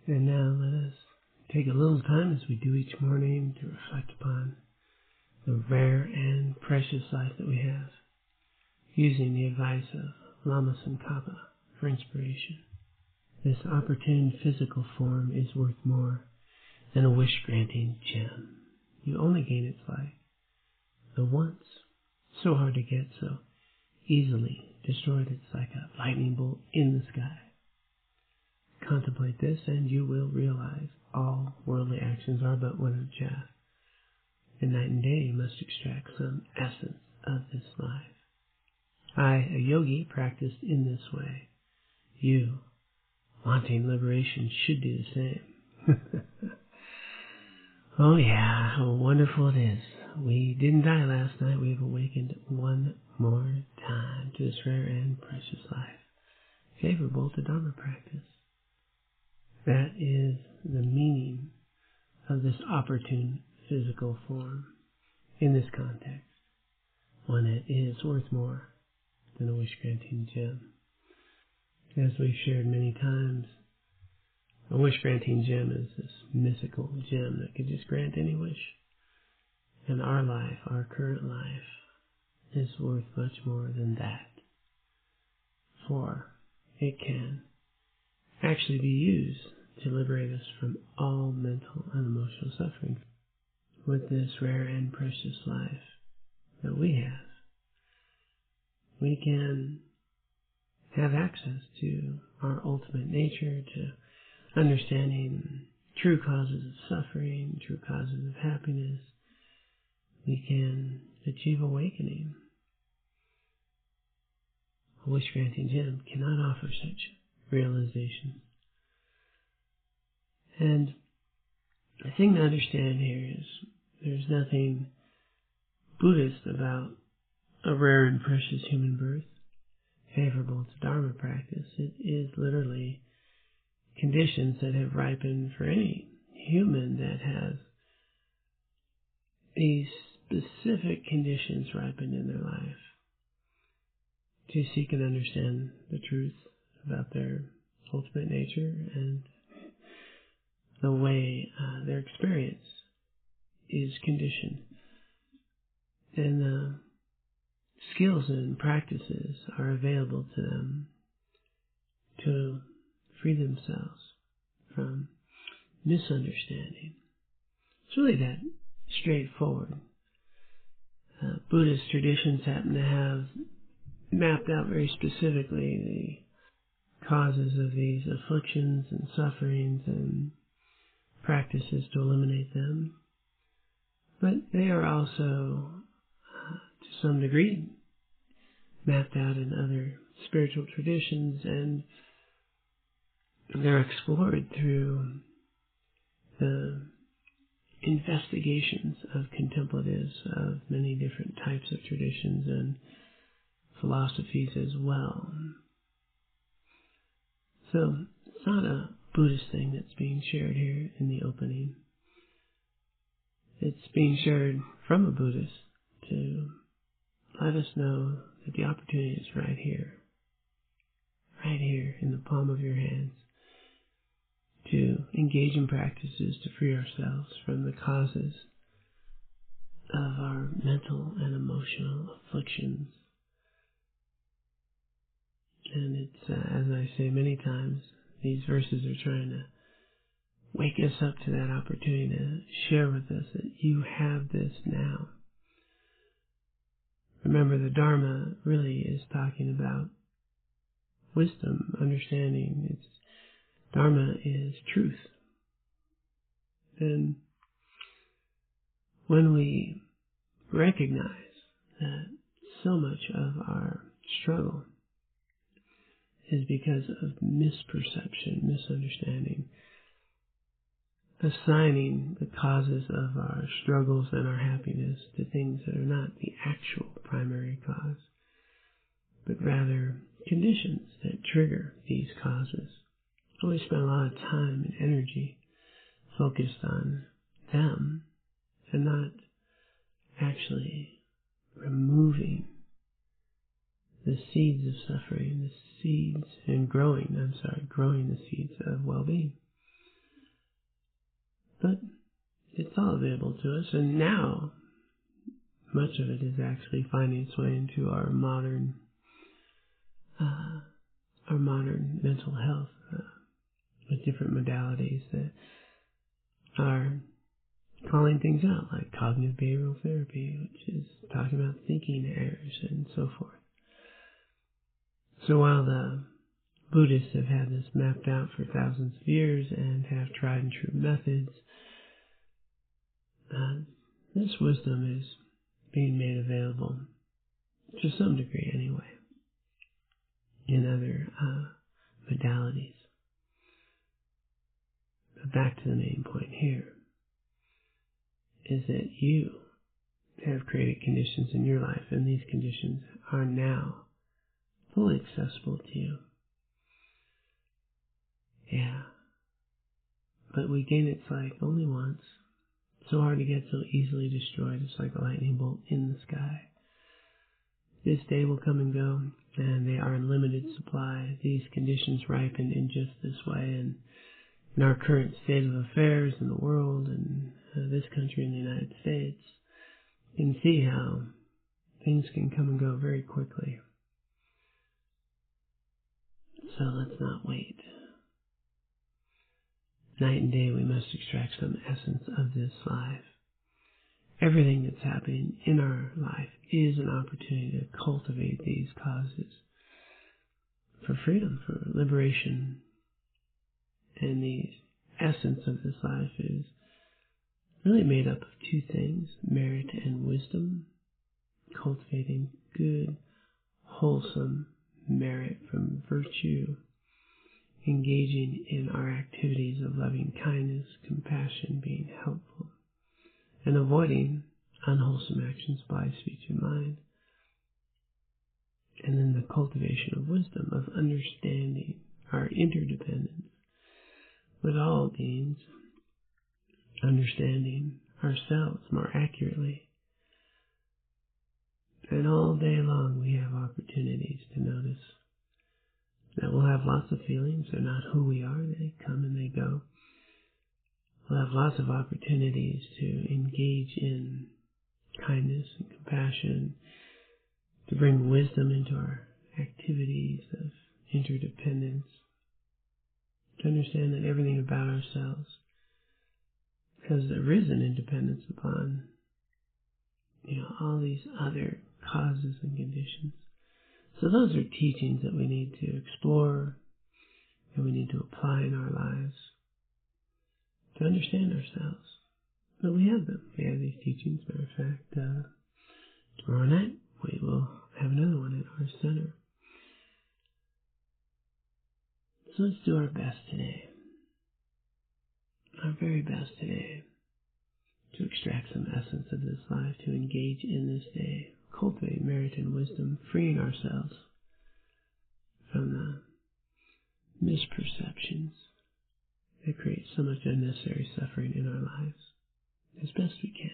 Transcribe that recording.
And now let us take a little time, as we do each morning, to reflect upon the rare and precious life that we have, using the advice of Lama Tsongkhapa for inspiration. This opportune physical form is worth more than a wish-granting gem. You only gain its life the once, so hard to get, so easily destroyed. It's like a lightning bolt in the sky. Contemplate this, and you will realize all worldly actions are but one of chaff. And night and day you must extract some essence of this life. I, a yogi, practiced in this way. You, wanting liberation, should do the same. Oh yeah, how wonderful it is. We didn't die last night. We have awakened one more time to this rare and precious life, favorable to Dharma practice. That is the meaning of this opportune physical form in this context, one that is worth more than a wish-granting gem. As we've shared many times, a wish-granting gem is this mythical gem that can just grant any wish. And our life, our current life, is worth much more than that. For it can actually be used to liberate us from all mental and emotional suffering. With this rare and precious life that we have, we can have access to our ultimate nature, to understanding true causes of suffering, true causes of happiness. We can achieve awakening. A wish-granting gem cannot offer such realization. And the thing to understand here is there's nothing Buddhist about a rare and precious human birth, favorable to Dharma practice. It is literally conditions that have ripened for any human that has these specific conditions ripened in their life to seek and understand the truth about their ultimate nature and the way their experience is conditioned. And the skills and practices are available to them to free themselves from misunderstanding. It's really that straightforward. Buddhist traditions happen to have mapped out very specifically the causes of these afflictions and sufferings and practices to eliminate them. But they are also, to some degree, mapped out in other spiritual traditions, and they're explored through the investigations of contemplatives of many different types of traditions and philosophies as well. So it's not a Buddhist thing that's being shared here in the opening. It's being shared from a Buddhist to let us know that the opportunity is right here in the palm of your hands, to engage in practices to free ourselves from the causes of our mental and emotional afflictions. And it's, as I say many times, these verses are trying to wake us up to that opportunity to share with us that you have this now. Remember, the Dharma really is talking about wisdom, understanding. Dharma is truth. And when we recognize that so much of our struggle is because of misperception, misunderstanding, assigning the causes of our struggles and our happiness to things that are not the actual primary cause, but rather conditions that trigger these causes. So we spend a lot of time and energy focused on them and not actually removing the seeds of suffering, growing the seeds of well-being. But it's all available to us, and now much of it is actually finding its way into our modern mental health with different modalities that are calling things out, like cognitive behavioral therapy, which is talking about thinking errors and so forth. So while the Buddhists have had this mapped out for thousands of years and have tried and true methods, this wisdom is being made available, to some degree anyway, in other modalities. But back to the main point here, is that you have created conditions in your life, and these conditions are now fully accessible to you. Yeah. But we gain its like only once. So hard to get, so easily destroyed. It's like a lightning bolt in the sky. This day will come and go, and they are in limited supply. These conditions ripen in just this way, and in our current state of affairs in the world and this country in the United States, you can see how things can come and go very quickly. So let's not wait. Night and day we must extract some essence of this life. Everything that's happening in our life is an opportunity to cultivate these causes for freedom, for liberation. And the essence of this life is really made up of two things, merit and wisdom, cultivating good, wholesome merit from virtue, engaging in our activities of loving kindness, compassion, being helpful, and avoiding unwholesome actions by speech and mind. And then the cultivation of wisdom, of understanding our interdependence with all beings, understanding ourselves more accurately. And all day long we have opportunities to notice that we'll have lots of feelings. They're not who we are. They come and they go. We'll have lots of opportunities to engage in kindness and compassion, to bring wisdom into our activities of interdependence, to understand that everything about ourselves has arisen in dependence upon, all these other causes and conditions. So those are teachings that we need to explore and we need to apply in our lives to understand ourselves. But we have them. We have these teachings. Matter of fact, tomorrow night we will have another one at our center. So let's do our best today. Our very best today to extract some essence of this life, to engage in this day, cultivate merit and wisdom, freeing ourselves from the misperceptions that create so much unnecessary suffering in our lives as best we can.